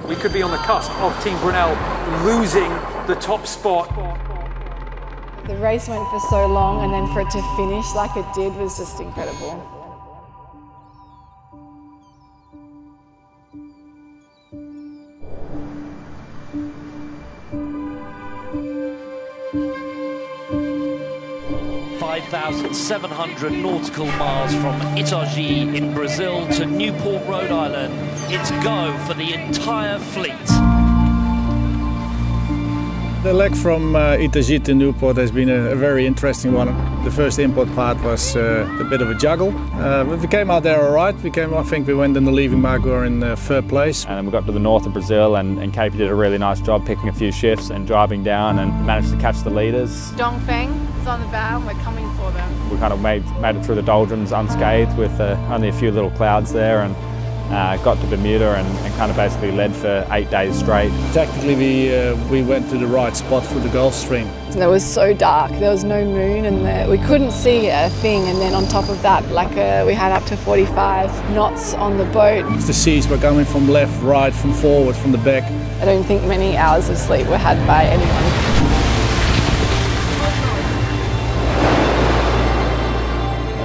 We could be on the cusp of Team Brunel losing the top spot. The race went for so long, and then for it to finish like it did was just incredible. (5,700 nautical miles from Itajaí in Brazil to Newport, Rhode Island. It's go for the entire fleet. The leg from Itajaí to Newport has been a very interesting one. The first import part was a bit of a juggle. But we came out there all right. I think we went in the leaving mark, we were in third place. And we got to the north of Brazil and Capey did a really nice job picking a few shifts and driving down and managed to catch the leaders. Dongfeng is on the bow and we're coming for them. We kind of made it through the doldrums unscathed with only a few little clouds there, and got to Bermuda and kind of basically led for 8 days straight. Tactically we went to the right spot for the Gulf Stream. It was so dark, there was no moon and we couldn't see a thing, and then on top of that we had up to 45 knots on the boat. The seas were coming from left, right, from forward, from the back. I don't think many hours of sleep were had by anyone.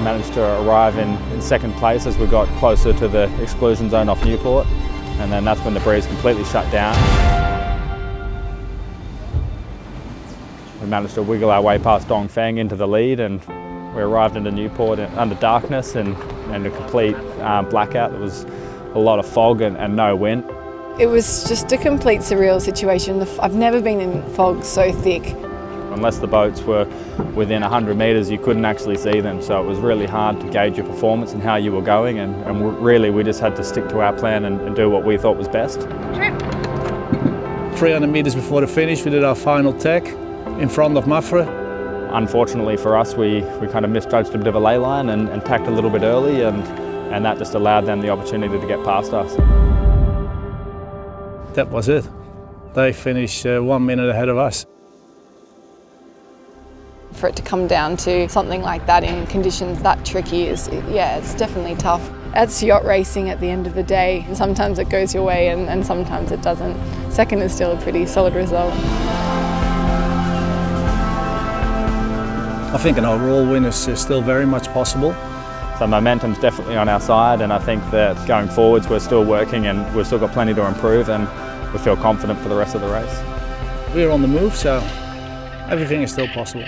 Managed to arrive in second place as we got closer to the exclusion zone off Newport, and then that's when the breeze completely shut down. We managed to wiggle our way past Dongfeng into the lead, and we arrived into Newport under darkness and a complete blackout. There was a lot of fog and no wind. It was just a complete surreal situation. I've never been in fog so thick. Unless the boats were within 100 metres, you couldn't actually see them, so it was really hard to gauge your performance and how you were going, and really we just had to stick to our plan and do what we thought was best. 300 metres before the finish, we did our final tack in front of Mafra. Unfortunately for us, we kind of misjudged a bit of a ley line and tacked a little bit early, and that just allowed them the opportunity to get past us. That was it. They finished 1 minute ahead of us. For it to come down to something like that in conditions that tricky it's definitely tough. It's yacht racing at the end of the day. Sometimes it goes your way and sometimes it doesn't. Second is still a pretty solid result. I think an overall win is still very much possible. So momentum's definitely on our side, and I think that going forwards we're still working and we've still got plenty to improve, and we feel confident for the rest of the race. We're on the move, so everything is still possible.